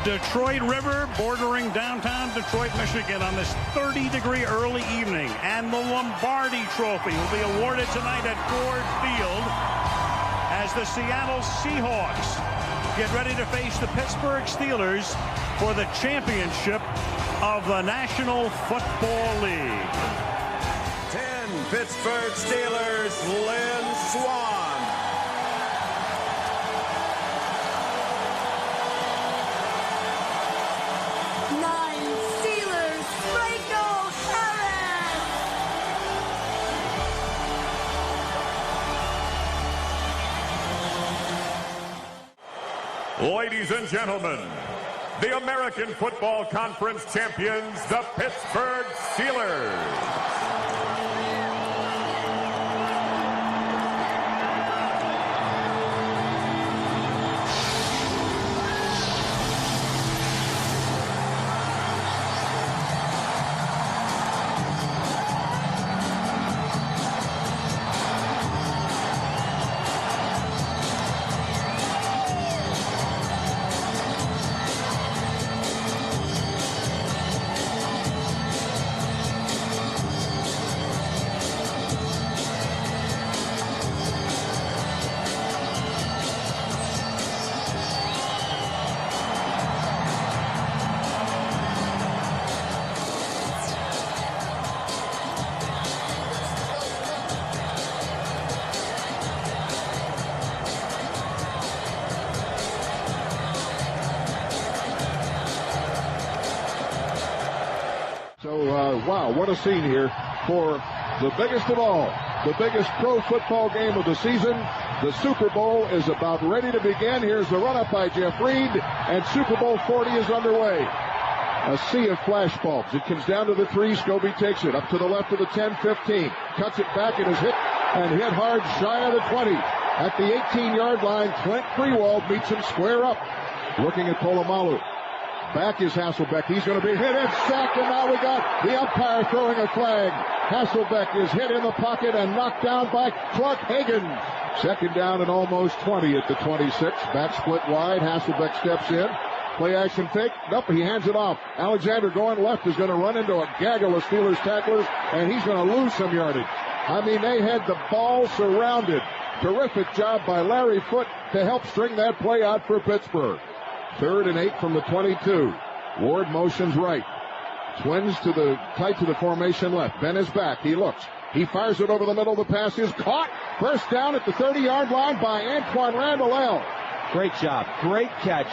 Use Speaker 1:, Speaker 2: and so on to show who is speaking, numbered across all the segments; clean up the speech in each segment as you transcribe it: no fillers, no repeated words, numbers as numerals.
Speaker 1: Detroit River, bordering downtown Detroit, Michigan, on this 30-degree early evening. And the Lombardi Trophy will be awarded tonight at Ford Field as the Seattle Seahawks get ready to face the Pittsburgh Steelers for the championship of the National Football League.
Speaker 2: 10 Pittsburgh Steelers, Lynn Swan.
Speaker 3: 9 Steelers, Franco Harris.
Speaker 4: Ladies and gentlemen, the American Football Conference champions, the Pittsburgh Steelers.
Speaker 5: Wow, what a scene here for the biggest of all, the biggest pro football game of the season. The Super Bowl is about ready to begin. Here's the run-up by Jeff Reed, and Super Bowl 40 is underway. A sea of flashbulbs. It comes down to the 3. Scobie takes it up to the left of the 10-15. Cuts it back and is hit hard shy of the 20. At the 18-yard line, Clint Freewald meets him square up. Looking at Polamalu. Back is Hasselbeck. He's going to be hit and sacked, and now we got the umpire throwing a flag. Hasselbeck is hit in the pocket and knocked down by Clark Hagan. Second down and almost 20 at the 26. Back split wide. Hasselbeck steps in. Play action fake. Nope, he hands it off. Alexander going left is going to run into a gaggle of Steelers tacklers, and he's going to lose some yardage. I mean, they had the ball surrounded. Terrific job by Larry Foote to help string that play out for Pittsburgh. 3rd and 8 from the 22. Ward motions right. Twins tight to the formation left. Ben is back. He looks. He fires it over the middle. The pass is caught. First down at the 30-yard line by Antoine Randall L.
Speaker 6: Great job. Great catch.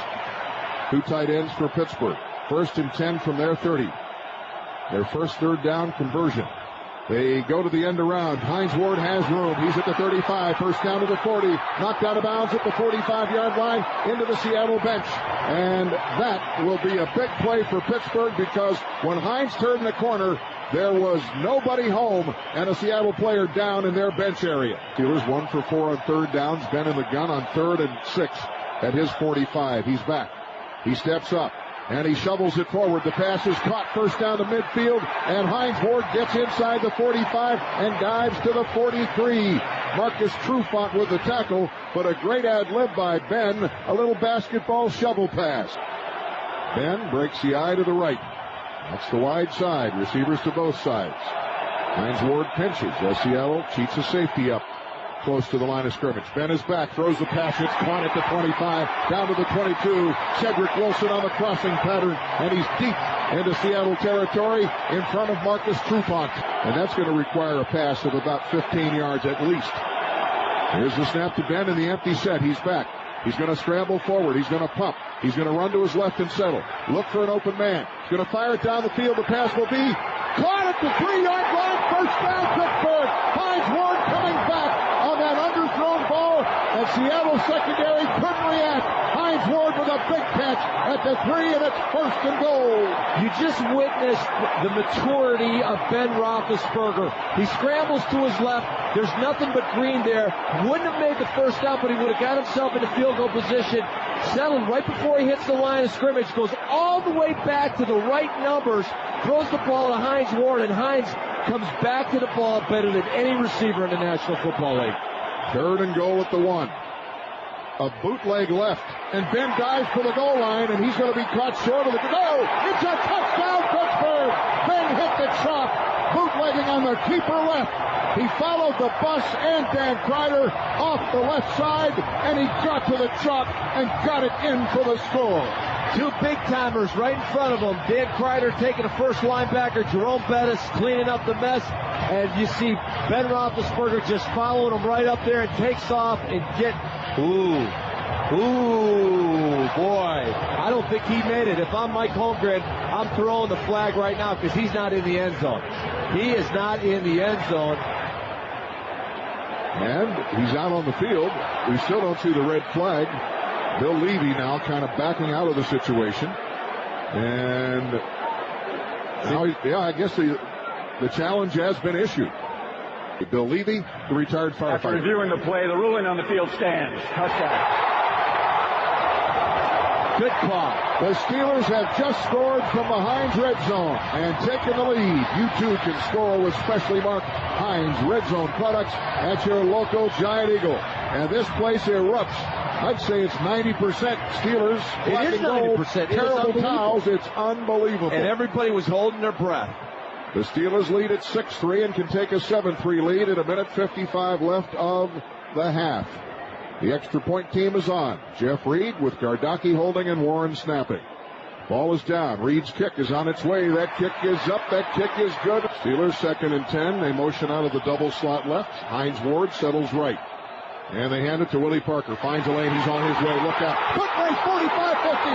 Speaker 5: 2 tight ends for Pittsburgh. 1st and 10 from their 30. Their first 3rd down conversion. They go to the end around. Hines Ward has room. He's at the 35. First down to the 40. Knocked out of bounds at the 45-yard line into the Seattle bench. And that will be a big play for Pittsburgh because when Hines turned the corner, there was nobody home and a Seattle player down in their bench area. Steelers 1 for 4 on 3rd downs. Ben in the gun on 3rd and 6 at his 45. He's back. He steps up. And he shovels it forward. The pass is caught. First down to midfield. And Hines Ward gets inside the 45 and dives to the 43. Marcus Trufant with the tackle, but a great ad-lib by Ben. A little basketball shovel pass. Ben breaks the eye to the right. That's the wide side. Receivers to both sides. Hines Ward pinches as Seattle cheats a safety up close to the line of scrimmage. Ben is back, throws the pass, it's caught at the 25, down to the 22. Cedric Wilson on the crossing pattern, and he's deep into Seattle territory in front of Marcus Trufant. And that's going to require a pass of about 15 yards at least. Here's the snap to Ben in the empty set. He's back. He's going to scramble forward. He's going to pump. He's going to run to his left and settle. Look for an open man. He's going to fire it down the field. The pass will be caught at the 3-yard line. First down, Pittsburgh. Hines Ward coming back on that underthrown ball, and Seattle secondary couldn't react. Hines Ward with a big catch at the 3, and it's 1st and goal.
Speaker 6: You just witnessed the maturity of Ben Roethlisberger. He scrambles to his left. There's nothing but green there. Wouldn't have made the first down, but he would have got himself into field goal position. Settled right before he hits the line of scrimmage. Goes all the way back to the right numbers. Throws the ball to Hines Ward, and Hines comes back to the ball better than any receiver in the National Football League.
Speaker 5: 3rd and goal at the 1. a bootleg left, and Ben dives for the goal line, and he's going to be caught short of the goal. It's a touchdown, Pittsburgh. Ben hit the chalk, bootlegging on the keeper left. He followed the bus and Dan Kreider off the left side, and he got to the chalk and got it in for the score.
Speaker 6: Two big-timers right in front of him. Dan Kreider taking the first linebacker, Jerome Bettis cleaning up the mess. And you see Ben Roethlisberger just following him right up there and takes off and Ooh, boy. I don't think he made it. If I'm Mike Holmgren, I'm throwing the flag right now because he's not in the end zone. He is not in the end zone.
Speaker 5: And he's out on the field. We still don't see the red flag. Bill Levy now kind of backing out of the situation. And now, I guess the challenge has been issued. Bill Levy, the retired firefighter.
Speaker 7: After reviewing the play, the ruling on the field stands. Touchdown.
Speaker 6: Good call.
Speaker 5: The Steelers have just scored from the Heinz red zone and taken the lead. You too can score with specially marked Heinz red zone products at your local Giant Eagle. And this place erupts. I'd say it's 90% Steelers.
Speaker 6: It is 90%.
Speaker 5: Terrible towels. It's unbelievable.
Speaker 6: And everybody was holding their breath.
Speaker 5: The Steelers lead at 6-3 and can take a 7-3 lead at 1:55 left of the half. The extra point team is on. Jeff Reed with Gardocki holding and Warren snapping. Ball is down. Reed's kick is on its way. That kick is up. That kick is good. Steelers 2nd and 10. They motion out of the double slot left. Heinz Ward settles right. And they hand it to Willie Parker. Finds a lane. He's on his way. Look out. Quickly, 45-50.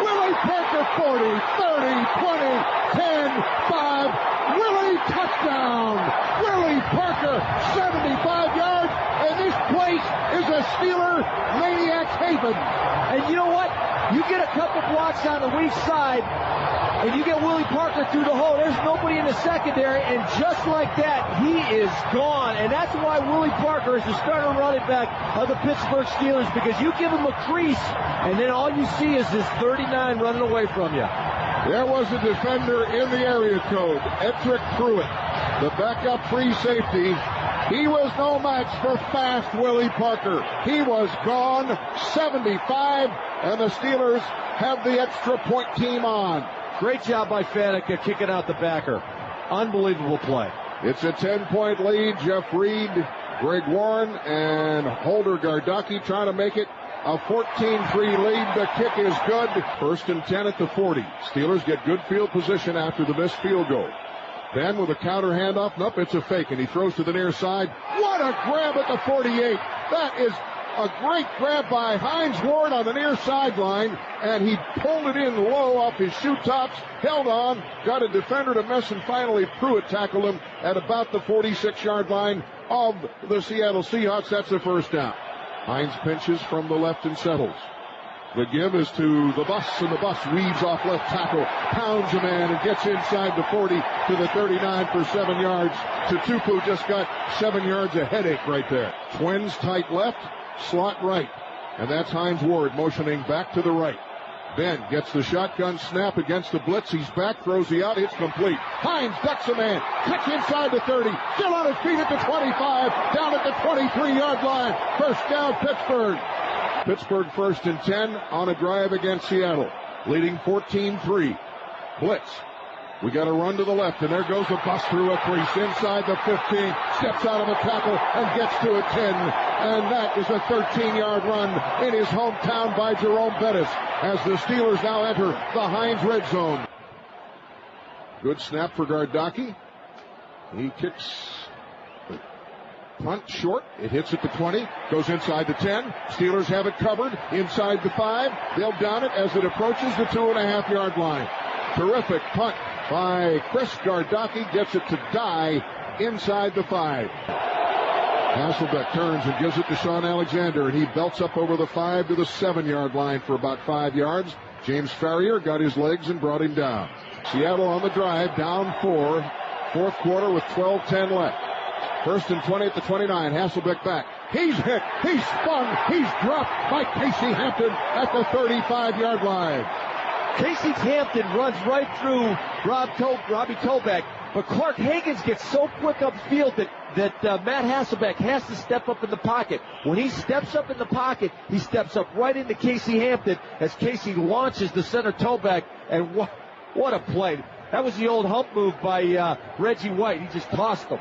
Speaker 5: Willie Parker, 40, 30, 20, 10, 5. Willie touchdown. Willie Parker, 75 yards. And this place is a Steeler maniac's haven.
Speaker 6: And you know what? You get a couple blocks on the weak side, and you get Willie Parker through the hole. There's nobody in the secondary, and just like that, he is gone. And that's why Willie Parker is the starting running back of the Pittsburgh Steelers, because you give him a crease, and then all you see is this 39 running away from you.
Speaker 5: There was a defender in the area code, Edric Pruitt, the backup free safety. He was no match for fast Willie Parker. He was gone, 75, and the Steelers have the extra point team on.
Speaker 6: Great job by Faneca kicking out the backer. Unbelievable play.
Speaker 5: It's a 10-point lead. Jeff Reed, Greg Warren, and Holder Gardocki trying to make it a 14-3 lead. The kick is good. 1st and 10 at the 40. Steelers get good field position after the missed field goal. Ben with a counter handoff. Nope, it's a fake, and he throws to the near side. What a grab at the 48. That is a great grab by Heinz Ward on the near sideline, and he pulled it in low off his shoe tops, held on, got a defender to miss, and finally Pruitt tackled him at about the 46-yard line of the Seattle Seahawks. That's the first down. Heinz pinches from the left and settles. The give is to the bus, and the bus weaves off left tackle, pounds a man, and gets inside the 40 to the 39 for 7 yards. Tutupu just got 7 yards of headache right there. Twins tight left, slot right. And that's Heinz Ward motioning back to the right. Ben gets the shotgun snap against the blitz. He's back, throws the out. It's complete. Heinz ducks a man. Catch inside the 30. Still on his feet at the 25. Down at the 23-yard line. First down, Pittsburgh. Pittsburgh 1st and 10 on a drive against Seattle. Leading 14-3. Blitz. We got a run to the left, and there goes a bus through a crease inside the 15. Steps out of a tackle and gets to a 10. And that is a 13-yard run in his hometown by Jerome Bettis as the Steelers now enter the Heinz red zone. Good snap for Gardocki. He kicks the punt short. It hits at the 20. Goes inside the 10. Steelers have it covered inside the 5. They'll down it as it approaches the 2.5-yard line. Terrific punt by Chris Gardocki. Gets it to die inside the 5. Hasselbeck turns and gives it to Sean Alexander, and he belts up over the 5 to the 7-yard line for about 5 yards. James Farrier got his legs and brought him down. Seattle on the drive, down 4. Fourth quarter with 12:10 left. 1st and 20 at the 29. Hasselbeck back. He's hit. He's spun. He's dropped by Casey Hampton at the 35-yard line.
Speaker 6: Casey Hampton runs right through Robbie Toback. But Clark Higgins gets so quick upfield that Matt Hasselbeck has to step up in the pocket. When he steps up in the pocket, he steps up right into Casey Hampton as Casey launches the center toe back. And what a play. That was the old hump move by Reggie White. He just tossed him.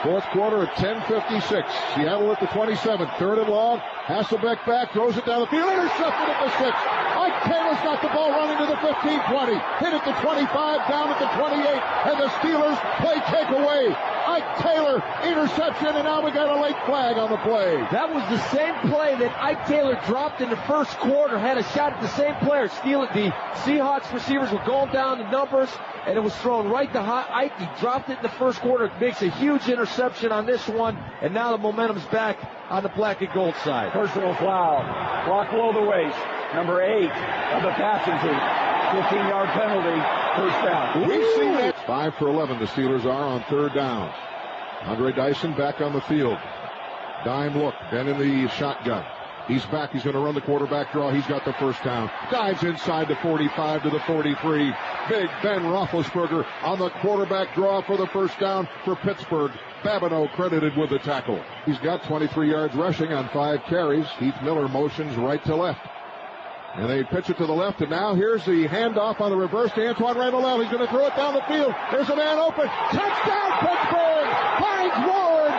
Speaker 5: Fourth quarter at 10:56. Seattle at the 27. Third and long. Hasselbeck back, throws it down the field, intercepted at the 6. Ike Taylor's got the ball running to the 15-20. Hit at the 25, down at the 28, and the Steelers play takeaway. Ike Taylor, interception, and now we got a late flag on the play.
Speaker 6: That was the same play that Ike Taylor dropped in the first quarter, had a shot at the same player. The Seahawks receivers were going down the numbers, and it was thrown right to Ike. He dropped it in the first quarter, makes a huge interception on this one, and now the momentum's back on the black and gold side.
Speaker 7: Personal foul. Block below the waist. Number 8 of the passing team. 15-yard penalty. First down.
Speaker 5: We've seen that. 5 for 11 the Steelers are on third down. Andre Dyson back on the field. Dime look. Then in the shotgun. He's back. He's going to run the quarterback draw. He's got the first down. Dives inside the 45 to the 43. Big Ben Roethlisberger on the quarterback draw for the first down for Pittsburgh. Babineau credited with the tackle. He's got 23 yards rushing on 5 carries. Heath Miller motions right to left. And they pitch it to the left, and now here's the handoff on the reverse to Antoine Randall. He's going to throw it down the field. There's a man open. Touchdown, Pittsburgh! Hines Ward!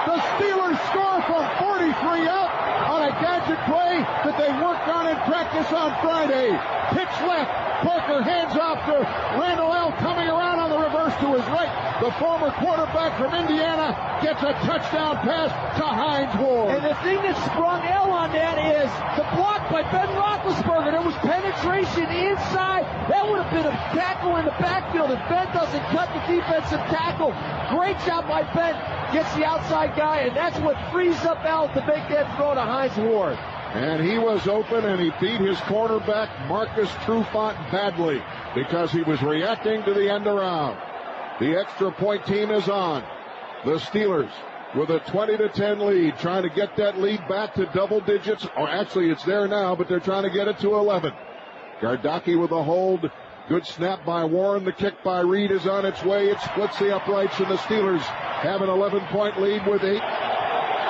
Speaker 5: The Steelers score from 43 out on a gadget play that they worked on in practice on Friday. Pitch left. Parker hands off to Randall L. coming around on the reverse to his right. The former quarterback from Indiana gets a touchdown pass to Hines Ward.
Speaker 6: And the thing that sprung L on that is the block by Ben Roethlisberger. There was penetration inside. That would have been a tackle in the backfield if Ben doesn't cut the defensive tackle. Great job by Ben. Gets the outside guy, and that's what frees up L to make that throw to Hines Ward.
Speaker 5: And he was open, and he beat his cornerback, Marcus Trufant, badly because he was reacting to the end around. The extra point team is on. The Steelers with a 20-10 lead, trying to get that lead back to double digits. Or actually, it's there now, but they're trying to get it to 11. Gardocki with a hold. Good snap by Warren. The kick by Reed is on its way. It splits the uprights, and the Steelers have an 11-point lead with 8.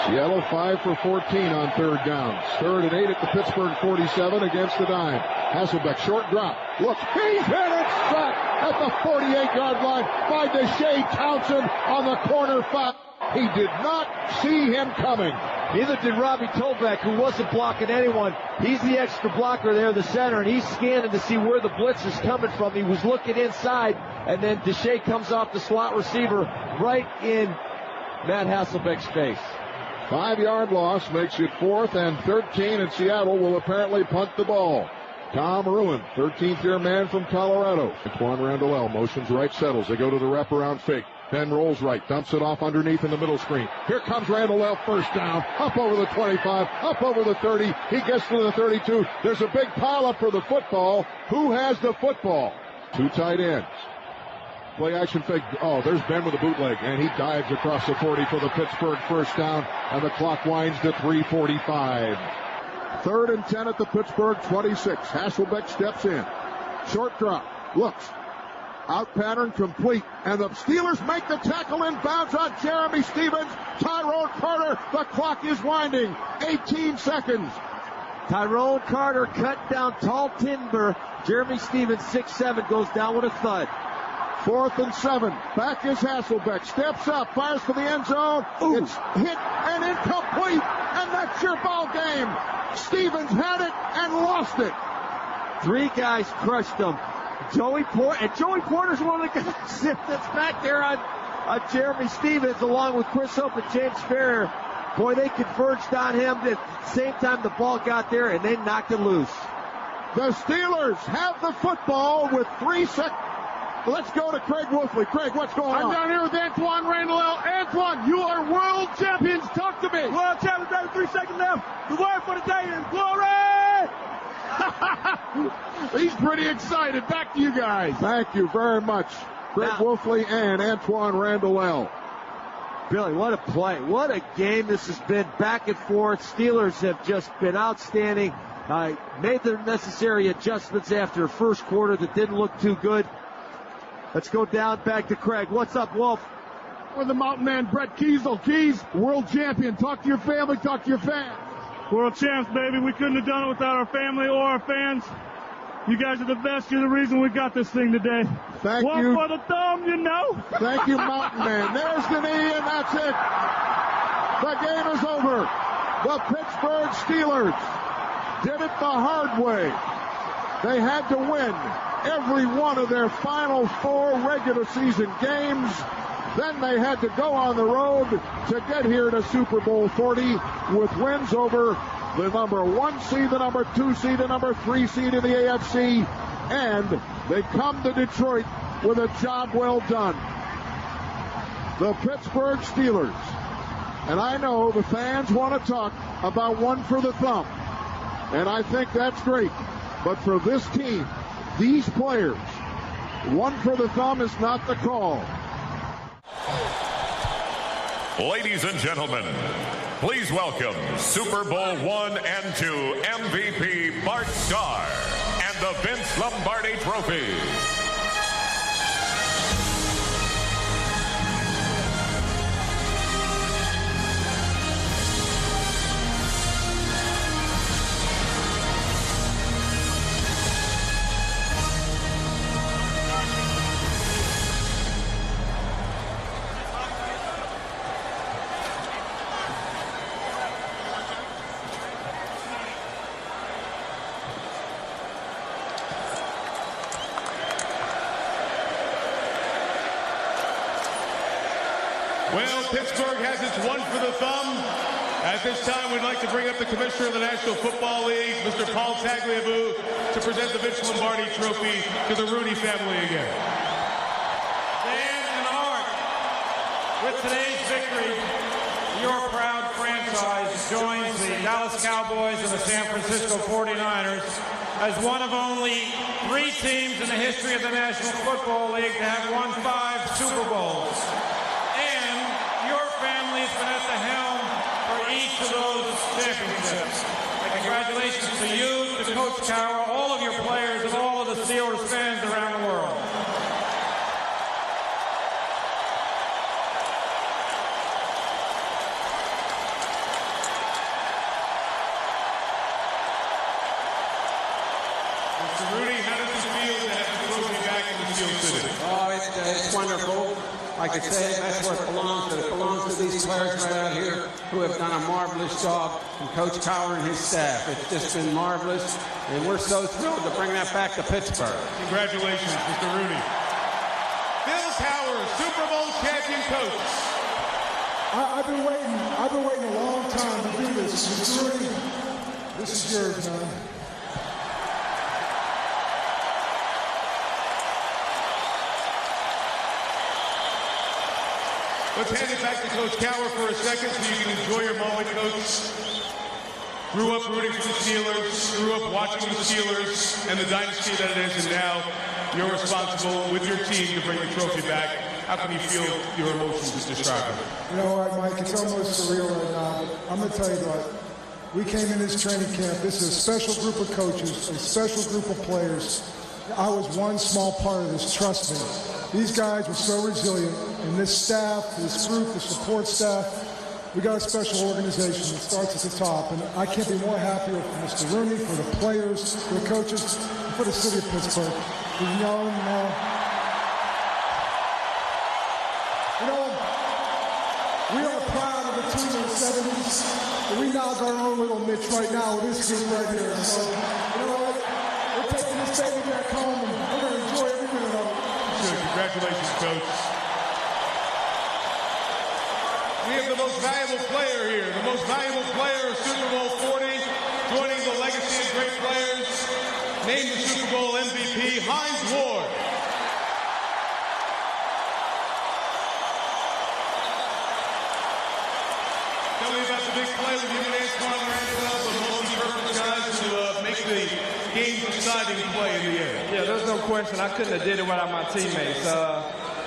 Speaker 5: Seattle 5 for 14 on third downs. 3rd and 8 at the Pittsburgh 47 against the dime. Hasselbeck, short drop. Look, he's hit it, sacked at the 48-yard line by Deshae Townsend on the corner 5. He did not see him coming.
Speaker 6: Neither did Robbie Toback, who wasn't blocking anyone. He's the extra blocker there, the center, and he's scanning to see where the blitz is coming from. He was looking inside, and then Deshae comes off the slot receiver right in Matt Hasselbeck's face.
Speaker 5: 5-yard loss makes it 4th and 13, and Seattle will apparently punt the ball. Tom Ruin, 13th-year man from Colorado. Antoine Randall motions right, settles. They go to the wraparound fake. Ben rolls right, dumps it off underneath in the middle screen. Here comes Randall first down, up over the 25, up over the 30. He gets to the 32. There's a big pile up for the football. Who has the football? 2 tight ends. Play action fake. Oh, there's Ben with a bootleg, and he dives across the 40 for the Pittsburgh first down, and the clock winds to 3:45. 3rd and 10 at the Pittsburgh 26. Hasselbeck steps in. Short drop. Looks. Out pattern complete, and the Steelers make the tackle in bounds on Jeremy Stevens. Tyrone Carter, the clock is winding. 18 seconds.
Speaker 6: Tyrone Carter cut down tall timber. Jeremy Stevens, 6'7", goes down with a thud.
Speaker 5: 4th and 7. Back is Hasselbeck. Steps up, fires for the end zone. Ooh. It's hit and incomplete, and that's your ball game. Stevens had it and lost it.
Speaker 6: 3 guys crushed him. Joey Porter's one of the guys that's back there on Jeremy Stevens, along with Chris Hope and James Ferrier. Boy, they converged on him at the same time the ball got there, and they knocked it loose.
Speaker 5: The Steelers have the football with 3 seconds. Let's go to Craig Wolfley. Craig, what's going on?
Speaker 8: I'm down here with Antoine Randall. Antoine, you are world champions. Talk to me.
Speaker 9: World champions, baby. 3 seconds left. The word for the day is glory.
Speaker 8: He's pretty excited. Back to you guys.
Speaker 5: Thank you very much, Craig Wolfley and Antoine Randall.
Speaker 6: Billy, what a play. What a game this has been. Back and forth. Steelers have just been outstanding. Made the necessary adjustments after a first quarter that didn't look too good.
Speaker 9: Let's go down back to Craig. What's up, Wolf?
Speaker 8: We're the mountain man, Brett Kiesel. Keys, world champion. Talk to your family, talk to your fans.
Speaker 9: World champs, baby. We couldn't have done it without our family or our fans. You guys are the best. You're the reason we got this thing today.
Speaker 5: Thank
Speaker 9: One
Speaker 5: you.
Speaker 9: for the thumb, you know.
Speaker 5: Thank you, Mountain Man. There's the knee, and that's it. The game is over. The Pittsburgh Steelers did it the hard way. They had to win every one of their final 4 regular season games. Then they had to go on the road to get here to Super Bowl 40 with wins over the number 1 seed, the number 2 seed, the number 3 seed in the AFC. And they come to Detroit with a job well done. The Pittsburgh Steelers. And I know the fans want to talk about one for the thumb. And I think that's great. But for this team, these players, one for the thumb is not the call.
Speaker 4: Ladies and gentlemen, please welcome Super Bowl 1 and 2 MVP Bart Starr and the Vince Lombardi Trophy.
Speaker 10: Well, Pittsburgh has its one for the thumb. At this time, we'd like to bring up the Commissioner of the National Football League, Mr. Paul Tagliabue, to present the Vince Lombardi Trophy to the Rooney family again.
Speaker 11: Dan and Art, with today's victory, your proud franchise joins the Dallas Cowboys and the San Francisco 49ers as one of only 3 teams in the history of the National Football League to have won 5 Super Bowls. Has been at the helm for each of those championships. Congratulations to you, to Coach Cowher, all of your players, and all of the Steelers fans around the world.
Speaker 10: Mr. Rooney, how does it feel to have the trophy back in the Steel City?
Speaker 12: Oh, it's wonderful. Like I say, that's where it belongs. It belongs to these players right out here who have done a marvelous job, and Coach Cowher and his staff. It's just been marvelous, and we're so thrilled to bring that back to Pittsburgh.
Speaker 10: Congratulations, Mr. Rooney. Bill Cowher, Super Bowl champion coach.
Speaker 13: I've been waiting a long time to do this. Mr. Rooney, this is yours, man.
Speaker 10: Let's hand it back to Coach Cowher for a second so you can enjoy your moment, Coach. Grew up rooting for the Steelers, grew up watching the Steelers and the dynasty that it is, and now you're responsible with your team to bring the trophy back. How can you feel your emotions as described?
Speaker 13: You know what, Mike, it's almost surreal right now, but I'm going to tell you what. We came in this training camp. This is a special group of coaches, a special group of players. I was one small part of this, trust me. These guys were so resilient, and this staff, this group, the support staff, we got a special organization that starts at the top, and I can't be more happier for Mr. Rooney, for the players, for the coaches, and for the city of Pittsburgh. We are proud of the team in the 70s, and we now got our own little niche right now with this group right here. So, you know what? We're taking this baby back home, and we're going to enjoy every minute of it.
Speaker 10: Good. Congratulations, Coach. We have the most valuable player here, the most valuable player of Super Bowl 40, joining the legacy of great players, named the Super Bowl MVP, Hines Ward. Tell me about the big play with you and Antoine Randall, the multi-purpose guys to make the game-deciding play in the end.
Speaker 14: Yeah, there's no question. I couldn't have did it without my teammates.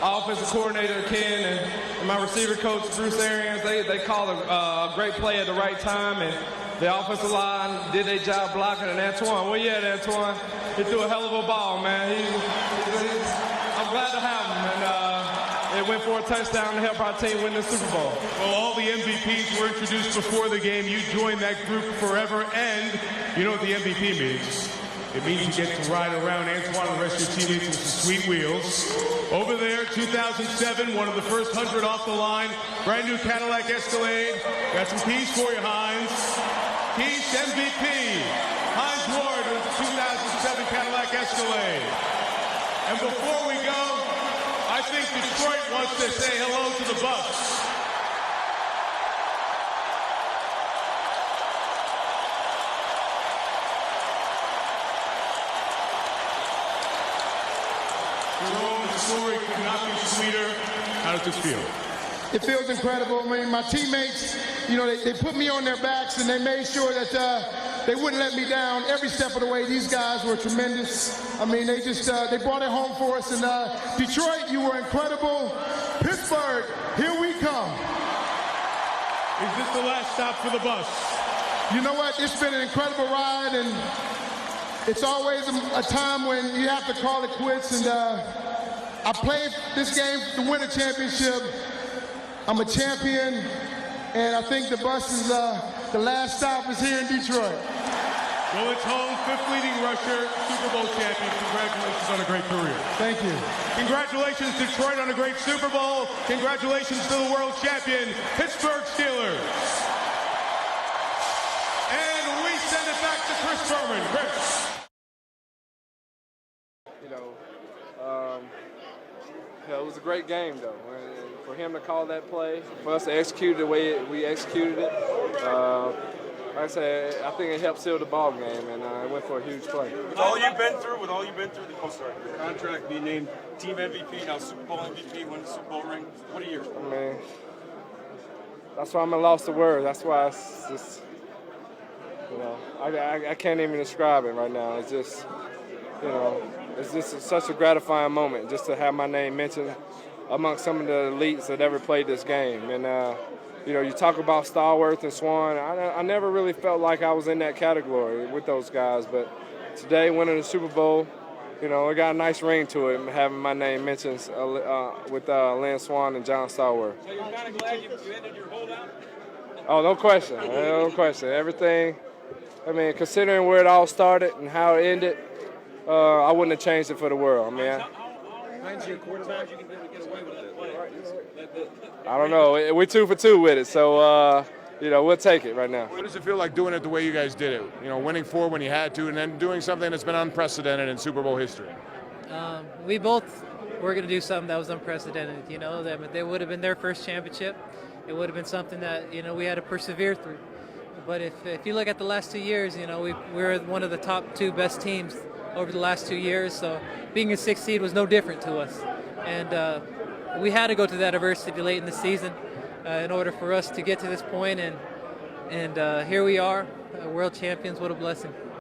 Speaker 14: Offensive coordinator Ken and my receiver coach Bruce Arians, they called a great play at the right time, and the offensive line did their job blocking. And Antoine, where you at, Antoine? He threw a hell of a ball, man. I'm glad to have him. And it went for a touchdown to help our team win the Super Bowl.
Speaker 10: Well, all the MVPs were introduced before the game. You joined that group forever, and you know what the MVP means. It means you get to ride around Antoine and the rest of your teammates with some sweet wheels. Over there, 2007, one of the first 100 off the line. Brand new Cadillac Escalade. Got some keys for you, Hines. Keys MVP. Hines Ward with the 2007 Cadillac Escalade. And before we go, I think Detroit wants to say hello to the Bucks. The story could not be sweeter. How does this feel?
Speaker 15: It feels incredible. I mean, my teammates, you know, they put me on their backs and they made sure that they wouldn't let me down every step of the way. These guys were tremendous. I mean, they just, they brought it home for us. And Detroit, you were incredible. Pittsburgh, here we come.
Speaker 10: Is this the last stop for the bus?
Speaker 15: You know what? It's been an incredible ride, and it's always a time when you have to call it quits. And I played this game to win a championship. I'm a champion, and I think the bus is the last stop is here in Detroit.
Speaker 10: Well, it's home, fifth leading rusher, Super Bowl champion. Congratulations on a great career.
Speaker 15: Thank you.
Speaker 10: Congratulations, Detroit, on a great Super Bowl. Congratulations to the world champion, Pittsburgh Steelers. And we send it back to Chris Berman. Chris.
Speaker 16: It was a great game, though. And for him to call that play, for us to execute the way we executed it, like I said, I think it helped seal the ball game, and it went for a huge play.
Speaker 17: With all you've been through, the your contract, being named team MVP, now Super Bowl MVP, win the Super Bowl ring. What a year!
Speaker 16: I mean, that's why I'm at loss of words. That's why it's just, you know, I can't even describe it right now. It's just, you know, it's just such a gratifying moment just to have my name mentioned amongst some of the elites that ever played this game. And, you know, you talk about Stallworth and Swan. I never really felt like I was in that category with those guys. But today, winning the Super Bowl, you know, it got a nice ring to it, having my name mentioned with Lynn Swan and John Stallworth.
Speaker 17: So you're kind of glad you ended your holdout?
Speaker 16: Oh, no question. No question. Everything, I mean, considering where it all started and how it ended, I wouldn't have changed it for the world. I mean,
Speaker 17: Hines, your quarterback, you can get away with that play.
Speaker 16: I don't know. We're 2 for 2 with it, so you know, we'll take it right now.
Speaker 18: What does it feel like doing it the way you guys did it? You know, winning 4 when you had to, and then doing something that's been unprecedented in Super Bowl history.
Speaker 19: We both were going to do something that was unprecedented. You know, that would have been their first championship. It would have been something that, you know, we had to persevere through. But if you look at the last 2 years, you know, we're one of the top 2 best teams over the last 2 years, so being a 6th seed was no different to us. And we had to go through that adversity late in the season in order for us to get to this point, and here we are, world champions. What a blessing.